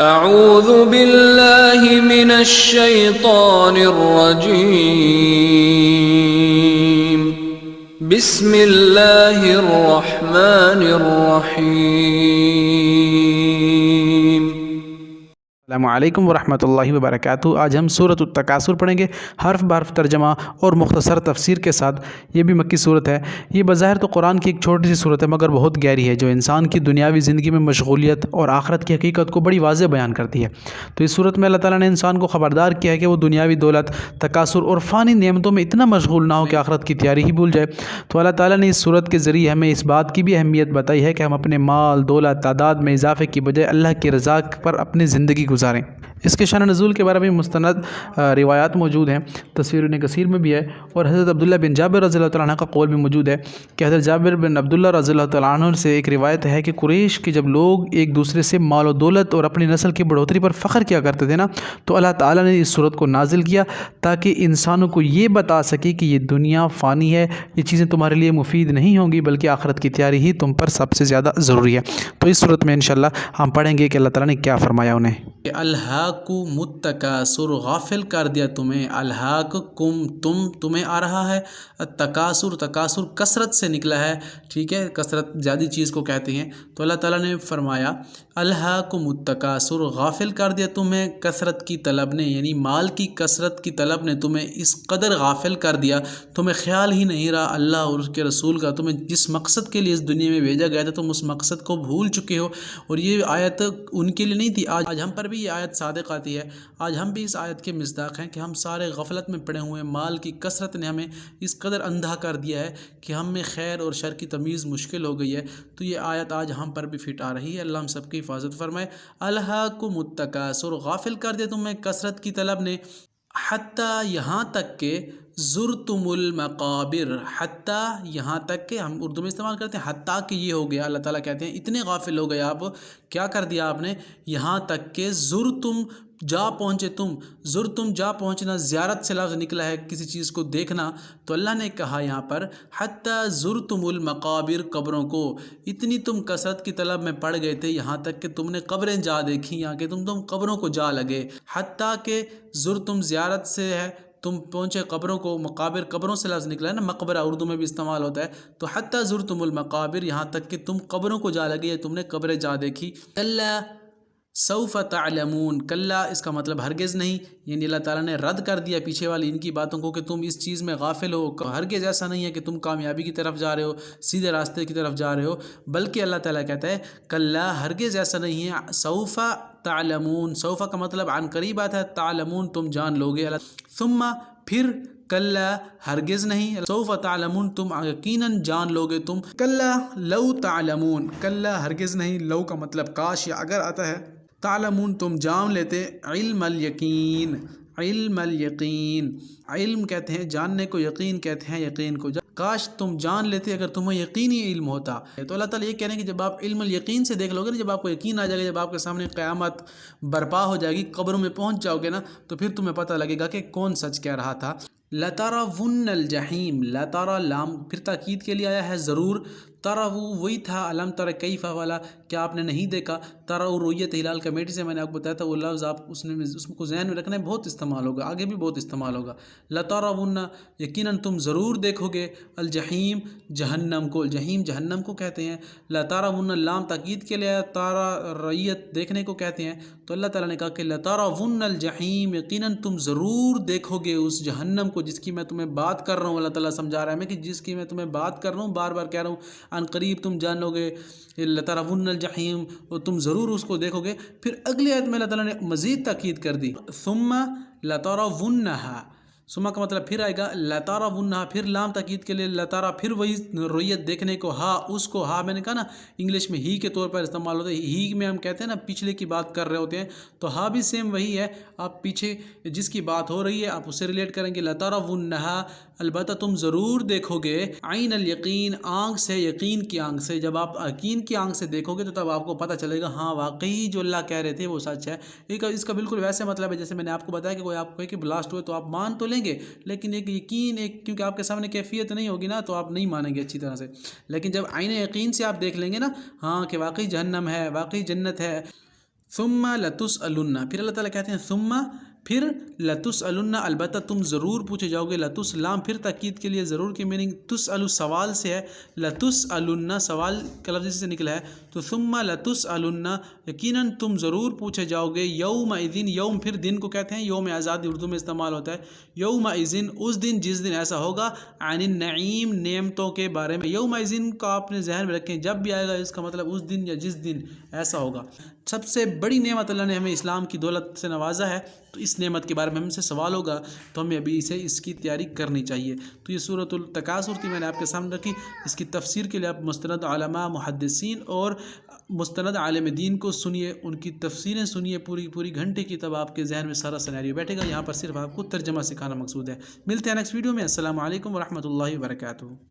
اعوذ باللہ من الشیطان الرجیم بسم اللہ الرحمن الرحیم۔ السلام علیکم ورحمۃ اللہ وبرکاتہ۔ آج ہم سورۃ التکاثر پڑھیں گے، حرف بحرف ترجمہ اور مختصر تفسیر کے ساتھ۔ یہ بھی مکی صورت ہے۔ یہ بظاہر تو قرآن کی ایک چھوٹی سی صورت ہے مگر بہت گہری ہے، جو انسان کی دنیاوی زندگی میں مشغولیت اور آخرت کی حقیقت کو بڑی واضح بیان کرتی ہے۔ تو اس صورت میں اللہ تعالیٰ نے انسان کو خبردار کیا ہے کہ وہ دنیاوی دولت، تکاثر اور فانی نعمتوں میں اتنا مشغول نہ ہو کہ آخرت کی تیاری ہی بھول جائے۔ تو اللہ تعالیٰ نے اس صورت کے ذریعے ہمیں اس بات کی بھی اہمیت بتائی ہے کہ ہم اپنے مال، دولت، تعداد میں اضافے کی بجائے اللہ کی رضا پر اپنی زندگی گزاریں۔ اس کے شان نزول کے بارے میں مستند روایات موجود ہیں، تفسیر ابن کثیر میں بھی ہے، اور حضرت عبداللہ بن جابر رضی اللہ تعالیٰ عنہ کا قول بھی موجود ہے کہ حضرت جابر بن عبداللہ رضی اللہ تعالیٰ عنہ سے ایک روایت ہے کہ قریش کے جب لوگ ایک دوسرے سے مال و دولت اور اپنی نسل کی بڑھوتری پر فخر کیا کرتے تھے نا، تو اللہ تعالیٰ نے اس صورت کو نازل کیا تاکہ انسانوں کو یہ بتا سکے کہ یہ دنیا فانی ہے، یہ چیزیں تمہارے لیے مفید نہیں ہوں گی بلکہ آخرت کی تیاری ہی تم پر سب سے زیادہ ضروری ہے۔ تو اس صورت میں انشاءاللہ ہم پڑھیں گے کہ اللہ تعالیٰ نے کیا فرمایا انہیں۔ الہاکم التکاثر، غافل کر دیا تمہیں، الہاکم تمہیں آ رہا ہے، التکاثر، تکاثر کثرت سے نکلا ہے، ٹھیک ہے، کثرت زیادہ چیز کو کہتے ہیں۔ تو اللہ تعالیٰ نے فرمایا الہاکم التکاثر، غافل کر دیا تمہیں کثرت کی طلب نے، یعنی مال کی کثرت کی طلب نے تمہیں اس قدر غافل کر دیا، تمہیں خیال ہی نہیں رہا اللہ اور اس کے رسول کا، تمہیں جس مقصد کے لیے اس دنیا میں بھیجا گیا تھا تم اس مقصد کو بھول چکے ہو۔ اور یہ آیت ان کے لیے نہیں تھی، آج ہم پر بھی یہ آیت صادق آتی ہے، آج ہم بھی اس آیت کے مصداق ہیں کہ ہم سارے غفلت میں پڑے ہوئے ہیں۔ مال کی کثرت نے ہمیں اس قدر اندھا کر دیا ہے کہ ہم میں خیر اور شر کی تمیز مشکل ہو گئی ہے۔ تو یہ آیت آج ہم پر بھی فٹ آ رہی ہے، اللہ ہم سب کی حفاظت فرمائے۔ الہاکم التکاثر، غافل کر دیا تمہیں کثرت کی طلب نے، حتیٰ یہاں تک کہ زرتم المقابر، حتیٰ یہاں تک کہ ہم اردو میں استعمال کرتے ہیں حتیٰ کہ یہ ہو گیا، اللہ تعالیٰ کہتے ہیں اتنے غافل ہو گئے آپ، کیا کر دیا آپ نے، یہاں تک کہ زرتم، جا پہنچے تم، زرتم جا پہنچنا، زیارت سے لفظ نکلا ہے کسی چیز کو دیکھنا۔ تو اللہ نے کہا یہاں پر حتیٰ زرتم المقابر، قبروں کو، اتنی تم کثرت کی طلب میں پڑ گئے تھے یہاں تک کہ تم نے قبریں جا دیکھی، یہاں کہ تم قبروں کو جا لگے۔ حتیٰ کہ زرتم زیارت سے ہے، تم پہنچے قبروں کو، مقابر قبروں سے لفظ نکلا ہے نا، مقبرہ اردو میں بھی استعمال ہوتا ہے۔ تو حتیٰ زرتم المقابر، یہاں تک کہ تم قبروں کو جا لگے، تم نے قبریں جا دیکھی۔ کلا سوف تعلمون، کلا اس کا مطلب ہرگز نہیں، یعنی اللہ تعالیٰ نے رد کر دیا پیچھے والی ان کی باتوں کو کہ تم اس چیز میں غافل ہو، ہرگز ایسا نہیں ہے کہ تم کامیابی کی طرف جا رہے ہو، سیدھے راستے کی طرف جا رہے ہو، بلکہ اللہ تعالیٰ کہتا ہے کلا، ہرگز ایسا نہیں ہے، سوف تعلمون، سوف کا مطلب عن قریب آتا ہے، تعلمون تم جان لوگے، ثم پھر، کلا ہرگز نہیں، سوف تعلمون تم یقیناً جان لوگے تم، کلا لو تعلمون، کلا ہرگز نہیں، لو کا مطلب کاش یا اگر آتا ہے، تعلمون تم جان لیتے، علم الیقین، علم الیقین، علم کہتے ہیں جاننے کو، یقین کہتے ہیں یقین کو، کاش تم جان لیتے اگر تمہیں یقینی علم ہوتا۔ تو اللہ تعالیٰ یہ کہہ رہے ہیں کہ جب آپ علم الیقین سے دیکھ لو گے نا، جب آپ کو یقین آ جائے گا، جب آپ کے سامنے قیامت برپا ہو جائے گی، قبروں میں پہنچ جاؤ گے نا، تو پھر تمہیں پتہ لگے گا کہ کون سچ کہہ رہا تھا۔ لَتَرَوُنَّ الْجَحِيمَ، لَتَرَ لام پھر تاکید کے لیے آیا ہے، ضرور، ترو وہی تھا علم تر کیف والا، کیا آپ نے نہیں دیکھا، ترو رویت ہلال کمیٹی سے میں نے آپ کو بتایا تھا، وہ لفظ آپ اس کو ذہن میں رکھنا ہے، بہت استعمال ہوگا، آگے بھی بہت استعمال ہوگا۔ لَتَرَوُنَّ، یقیناً تم ضرور دیکھو گے، الجحیم، جہنم کو، الجحیم جہنم کو کہتے ہیں، لَتَرَوُنَّ لام تاکید کے لیے، تارا ریت دیکھنے کو کہتے ہیں۔ تو اللہ تعالیٰ نے کہا کہ لَتَرَوُنَّ الجحیم، یقیناً تم ضرور دیکھو گے اس جہنم کو جس کی میں تمہیں بات کر رہا ہوں، اللہ تعالیٰ سمجھا رہا ہے ہمیں کہ جس کی میں تمہیں بات کر رہا ہوں، بار بار کہہ رہا ہوں، ان قریب تم جان لو گے، لَتَرَوُنَّ الجحیم، اور تم ضرور اس کو دیکھو گے۔ پھر اگلی آیت میں اللہ تعالیٰ نے مزید تاکید کر دی، ثم لَتَرَوُنَّهَا، ثم کا مطلب پھر آئے گا، لَتَرَوُنَّهَا، پھر لام تاکید کے لیے، لَتَرَا پھر وہی رویت دیکھنے کو، ہا اس کو، ہا میں نے کہا نا انگلش میں ہی کے طور پر استعمال ہوتا ہے، ہی میں ہم کہتے ہیں نا پچھلے کی بات کر رہے ہوتے ہیں، تو ہا بھی سیم وہی ہے، آپ پیچھے جس کی بات ہو رہی ہے آپ اسے ریلیٹ کریں گے، لَتَرَوُنَّهَا، البتہ تم ضرور دیکھو گے، عین الیقین، آنکھ سے، یقین کی آنکھ سے، جب آپ یقین کی آنکھ سے دیکھو گے تو تب آپ کو پتہ چلے گا ہاں واقعی جو اللہ کہہ رہے تھے وہ سچ ہے۔ اس کا بالکل ویسے مطلب ہے جیسے میں نے آپ کو بتایا کہ کوئی آپ کو کہ بلاسٹ ہوئے تو آپ مان تو لیں گے، لیکن ایک یقین، کیونکہ آپ کے سامنے کیفیت نہیں ہوگی نا تو آپ نہیں مانیں گے اچھی طرح سے، لیکن جب عین یقین سے آپ دیکھ لیں گے نا، ہاں کہ واقعی جہنم ہے، واقعی جنت ہے، ثم لتسألن، پھر اللہ تعالیٰ کہتے ہیں ثم، پھر لتسألن، البتہ تم ضرور پوچھے جاؤ گے، لام پھر تاکید کے لیے ضرور کی میننگ، تسألو سوال سے ہے، لتسألن سوال کا لفظ سے نکلا ہے، تو ثم لتسألن یقیناً تم ضرور پوچھے جاؤ گے، یومئذ، یوم پھر دن کو کہتے ہیں، یوم آزادی اردو میں استعمال ہوتا ہے، یومئذ اس دن جس دن ایسا ہوگا، عن النعیم نعمتوں کے بارے میں، یومئذ کو آپ نے ذہن میں رکھیں، جب بھی آئے گا اس کا مطلب اس دن یا جس دن ایسا ہوگا۔ سب سے بڑی نعمت اللہ نے ہمیں اسلام کی دولت سے نوازا ہے، تو اس نعمت کے بارے میں ہم سے سوال ہوگا، تو ہمیں ابھی اس کی تیاری کرنی چاہیے۔ تو یہ سورۃ التکاثر تھی، میں نے آپ کے سامنے رکھی، اس کی تفسیر کے لیے آپ مستند علماء، محدثین اور مستند عالم دین کو سنیے، ان کی تفسیریں سنیے، پوری گھنٹے کی، تب آپ کے ذہن میں سارا سیناریو بیٹھے گا۔ یہاں پر صرف آپ کو ترجمہ سکھانا مقصود ہے۔ ملتے ہیں نیکسٹ ویڈیو میں، السلام علیکم ورحمۃ اللہ وبرکاتہ۔